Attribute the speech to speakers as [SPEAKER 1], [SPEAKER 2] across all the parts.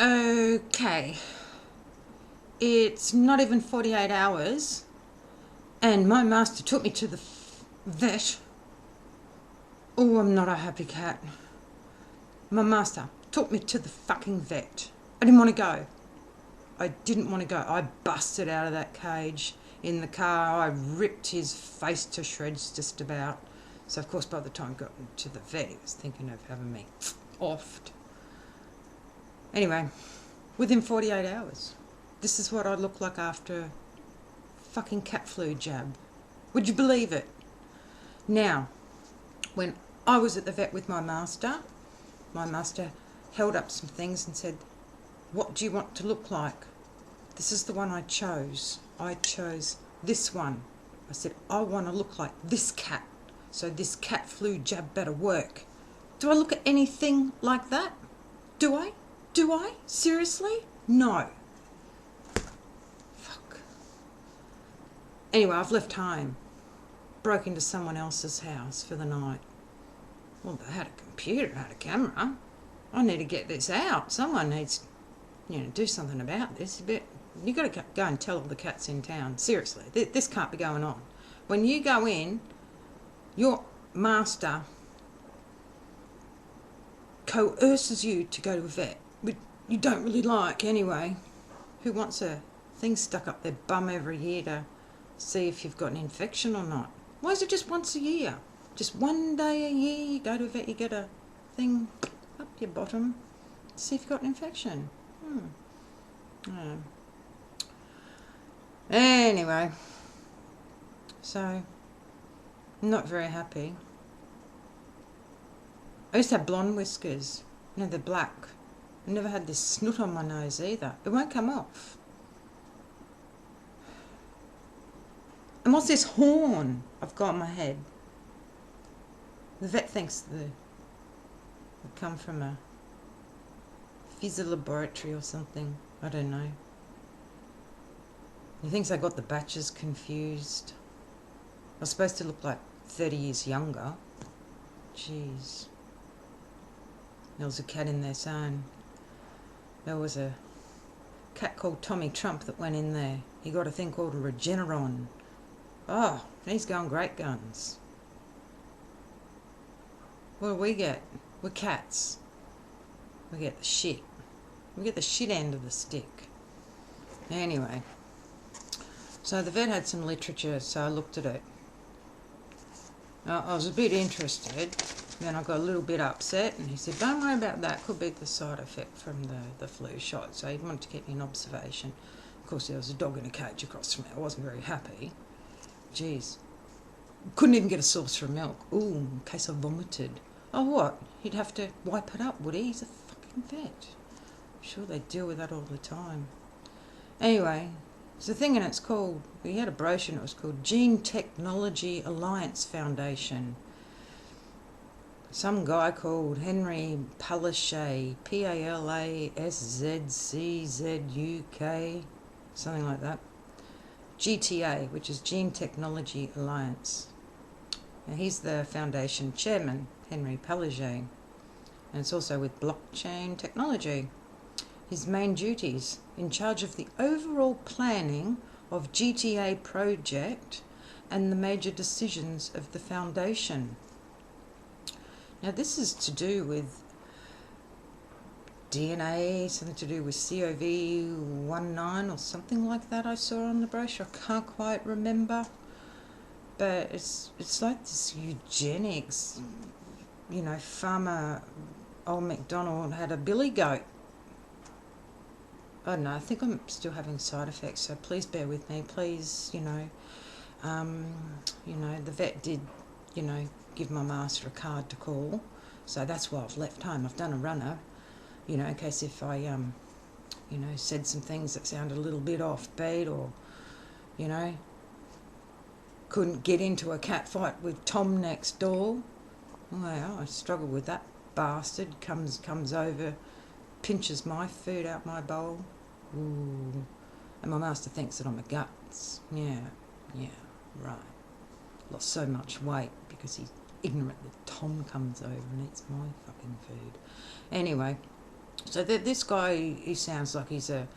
[SPEAKER 1] Okay, it's not even 48 hours, and my master took me to the vet. Oh, I'm not a happy cat. My master took me to the fucking vet. I didn't want to go. I didn't want to go. I busted out of that cage in the car. I ripped his face to shreds just about. So, of course, by the time I got to the vet, he was thinking of having me offed. Anyway, within 48 hours, this is what I look like after a fucking cat flu jab. Would you believe it? Now, when I was at the vet with my master held up some things and said, "What do you want to look like?" This is the one I chose. I chose this one. I said, "I want to look like this cat, so this cat flu jab better work." Do I look at anything like that? Do I? Do I? Seriously? No. Fuck. Anyway, I've left home. Broke into someone else's house for the night. Well, they had a computer, had a camera. I need to get this out. Someone needs, do something about this. But you got to go and tell all the cats in town. Seriously, this can't be going on. When you go in, your master coerces you to go to a vet, which you don't really like anyway. Who wants a thing stuck up their bum every year to see if you've got an infection or not? Why is it just once a year? Just one day a year you go to a vet, you get a thing up your bottom to see if you've got an infection. Anyway, so I'm not very happy. I used to have blonde whiskers. They're black. I never had this snoot on my nose either. It won't come off. And what's this horn I've got on my head? The vet thinks they come from a physio laboratory or something. I don't know. He thinks I got the batches confused. I was supposed to look like 30 years younger. Jeez. There was a cat in there saying there was a cat called Tommy Trump that went in there. He got a thing called a Regeneron. Oh, he's going great guns. What do we get? We're cats. We get the shit. We get the shit end of the stick. Anyway, so the vet had some literature, so I looked at it. I was a bit interested, then I got a little bit upset, and he said, "Don't worry about that, could be the side effect from the flu shot." So he wanted to keep me in observation. Of course, there was a dog in a cage across from me. I wasn't very happy. Jeez. Couldn't even get a saucer of milk. Ooh, in case I vomited. Oh, what? He'd have to wipe it up, would he? He's a fucking vet. I'm sure they deal with that all the time. Anyway, there's a thing, and it's called, we had a brochure, and it was called Gene Technology Alliance Foundation. Some guy called Henry Palaszczuk, Palaszczuk, something like that. GTA, which is Gene Technology Alliance. Now, he's the foundation chairman, Henry Palaszczuk, and it's also with blockchain technology. His main duties: in charge of the overall planning of GTA project and the major decisions of the foundation. Now, this is to do with DNA, something to do with COV19 or something like that I saw on the brochure. I can't quite remember. But it's like this eugenics, farmer old MacDonald had a billy goat. I don't know, I think I'm still having side effects, so please bear with me. Please, the vet did, give my master a card to call. So that's why I've left home. I've done a runner, in case if I, said some things that sounded a little bit offbeat or, couldn't get into a cat fight with Tom next door. Well, I struggle with that bastard. Comes over, pinches my food out my bowl. Ooh. And my master thinks that I'm a guts. Yeah, right. Lost so much weight because he's ignorant that Tom comes over and eats my fucking food. Anyway, So this guy, he sounds like he's a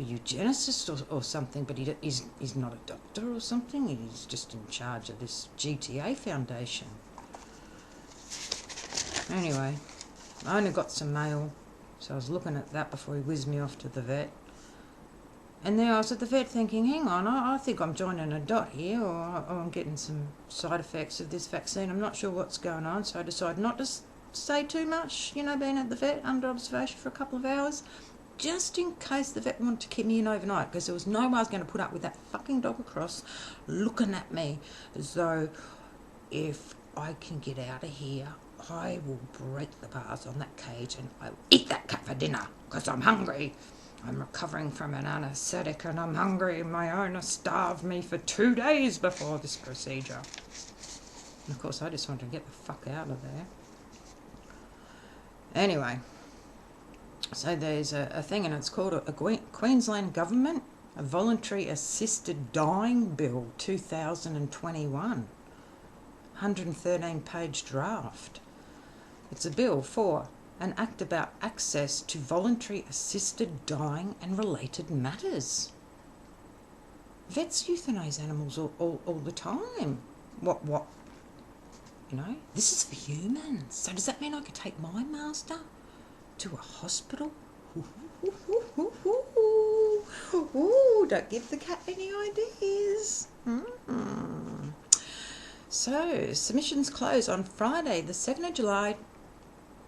[SPEAKER 1] eugenicist or something, but he's not a doctor or something. He's just in charge of this GTA Foundation. Anyway, I only got some mail, so I was looking at that before he whizzed me off to the vet. And then I was at the vet thinking, hang on, I think I'm joining a dot here, or I'm getting some side effects of this vaccine. I'm not sure what's going on, so I decided not to say too much, being at the vet under observation for a couple of hours, just in case the vet wanted to keep me in overnight, because there was no way I was going to put up with that fucking dog across looking at me as though if I can get out of here, I will break the bars on that cage and I will eat that cat for dinner because I'm hungry. I'm recovering from an anaesthetic and I'm hungry. My owner starved me for 2 days before this procedure. And of course, I just wanted to get the fuck out of there. Anyway, so there's a thing, and it's called a Queensland Government, a Voluntary Assisted Dying Bill 2021. 113-page draft. It's a bill for an act about access to voluntary assisted dying and related matters. Vets euthanize animals all the time. What? This is for humans. So does that mean I could take my master to a hospital? Ooh, don't give the cat any ideas. So, submissions close on Friday, the 2nd of July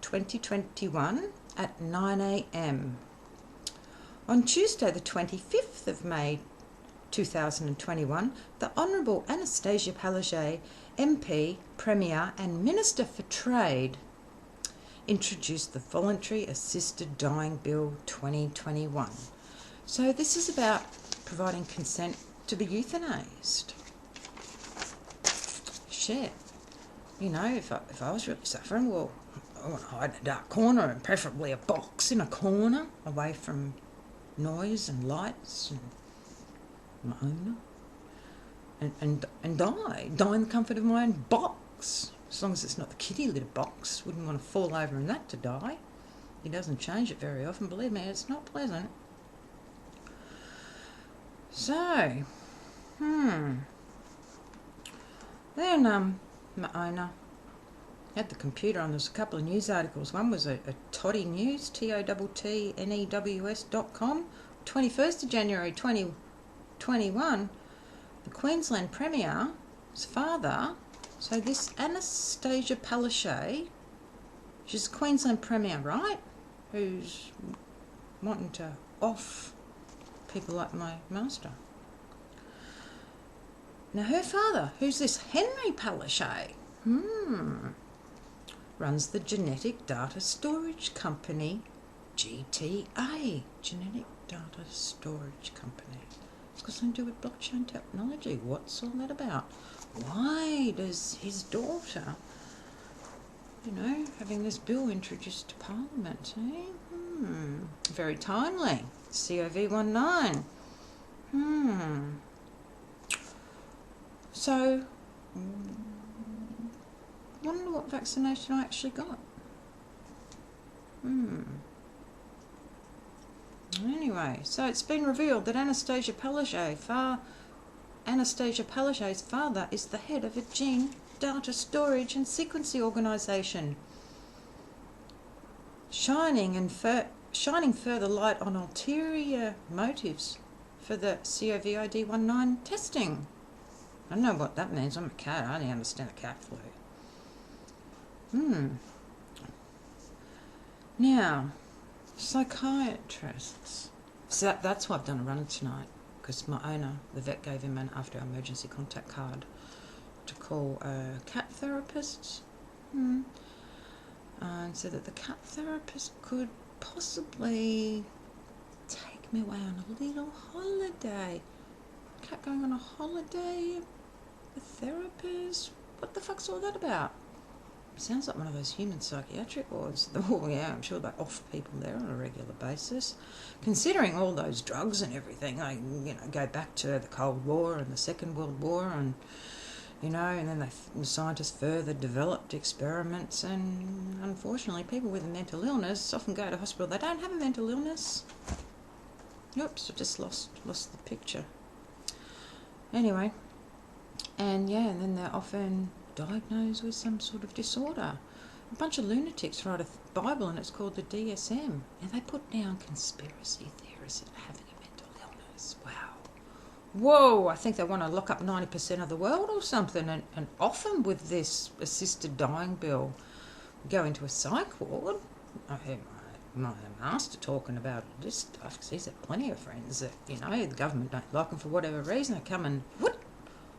[SPEAKER 1] 2021 at 9 a.m. On Tuesday, the 25th of May 2021, the Honourable Anastasia Palaszczuk, MP, Premier and Minister for Trade, introduced the Voluntary Assisted Dying Bill 2021. So this is about providing consent to be euthanized. Shit. If I was really suffering, well, I want to hide in a dark corner, and preferably a box in a corner, away from noise and lights and my owner. And die in the comfort of my own box. As long as it's not the kitty litter box. Wouldn't want to fall over in that to die. He doesn't change it very often, believe me, it's not pleasant. So, then my owner had the computer on. There's a couple of news articles. One was a Toddy News, TOTTNEWS.com, 21st of January 2021. The Queensland Premier's father, so this Anastasia Palaszczuk, she's a Queensland Premier, right? Who's wanting to off people like my master. Now her father, who's this Henry Palaszczuk, runs the Genetic Data Storage Company, GTA, Genetic Data Storage Company. It's got something to do with blockchain technology. What's all that about? Why does his daughter, having this bill introduced to Parliament, very timely. COV19. So, wonder what vaccination I actually got. Anyway, so it's been revealed that Anastasia Palaszczuk's father is the head of a gene data storage and sequencing organisation, shining further light on ulterior motives for the COVID-19 testing. I don't know what that means. I'm a cat. I only understand the cat flu. Now, psychiatrists. So that's why I've done a run tonight, because my owner, the vet, gave him an after emergency contact card to call cat therapists, and said that the cat therapist could possibly take me away on a little holiday. Cat going on a holiday, a therapist. What the fuck's all that about? Sounds like one of those human psychiatric wards. Oh yeah, I'm sure they off people there on a regular basis. Considering all those drugs and everything, I go back to the Cold War and the Second World War, and you know, and then the scientists further developed experiments, and unfortunately people with a mental illness often go to hospital. They don't have a mental illness. Oops, I just lost the picture. Anyway, and yeah, and then they're often diagnosed with some sort of disorder. A bunch of lunatics write a Bible and it's called the DSM, and they put down conspiracy theorists having a mental illness. Wow. Whoa, I think they want to lock up 90% of the world or something, and often with this assisted dying bill, go into a psych ward. I heard my master talking about this stuff, because he's had plenty of friends that, you know, the government don't like them for whatever reason. They come and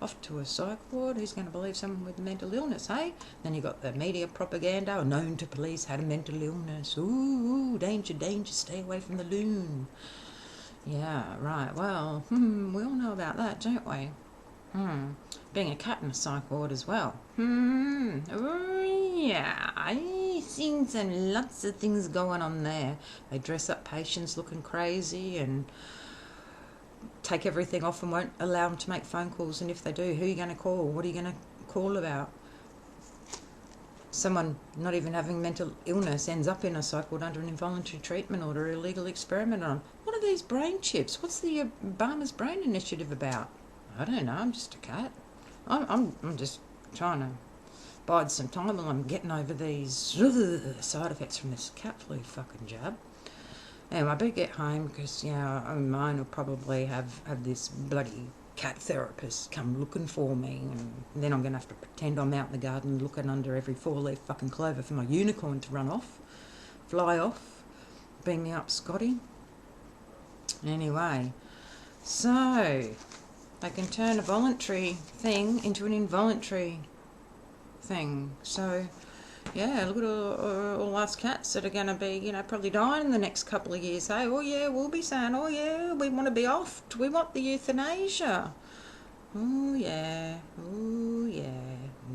[SPEAKER 1] off to a psych ward. Who's going to believe someone with mental illness, hey? Then you got the media propaganda, known to police had a mental illness. Ooh, danger, danger, stay away from the loon. Yeah, right, well, we all know about that, don't we? Being a cat in a psych ward as well. Oh, yeah, I've seen some lots of things going on there. They dress up patients looking crazy and take everything off and won't allow them to make phone calls, and if they do, who are you going to call? What are you going to call about? Someone not even having mental illness ends up in a psych ward under an involuntary treatment order, illegal experiment on. What are these brain chips? What's the Obama's Brain Initiative about? I don't know, I'm just a cat. I'm just trying to bide some time while I'm getting over these side effects from this cat flu fucking jab. Anyway, I better get home because, yeah, mine will probably have this bloody cat therapist come looking for me, and then I'm going to have to pretend I'm out in the garden looking under every four-leaf fucking clover for my unicorn to run off, fly off, bring me up Scotty. Anyway, so they can turn a voluntary thing into an involuntary thing. So yeah, look at all us cats that are going to be, you know, probably dying in the next couple of years. Hey, oh yeah, we'll be saying, oh yeah, we want to be offed. We want the euthanasia. Oh yeah, oh yeah.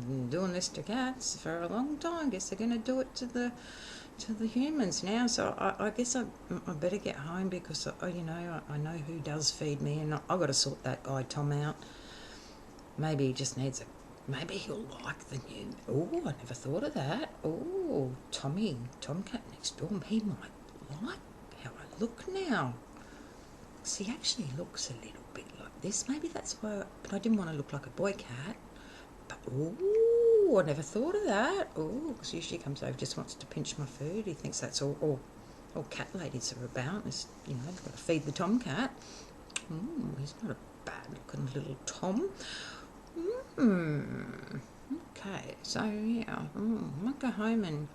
[SPEAKER 1] Been doing this to cats for a long time. Guess they're going to do it to the humans now. So I guess I better get home because you know, I know who does feed me, and I've got to sort that guy Tom out. Maybe he just needs a. Maybe he'll like the new... Oh, I never thought of that. Oh, Tomcat next door, he might like how I look now. See, he actually looks a little bit like this. Maybe that's why... But I didn't want to look like a boy cat. But, oh, I never thought of that. Oh, because usually he comes over, just wants to pinch my food. He thinks that's all cat ladies are about. Is, you know, they've got to feed the tomcat. He's not a bad-looking little Tom. Okay, so yeah, I might go home and,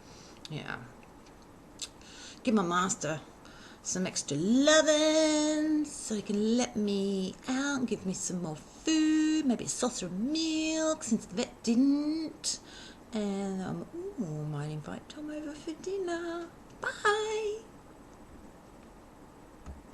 [SPEAKER 1] yeah, give my master some extra loving so he can let me out and give me some more food, maybe a saucer of milk since the vet didn't, and might invite Tom over for dinner. Bye!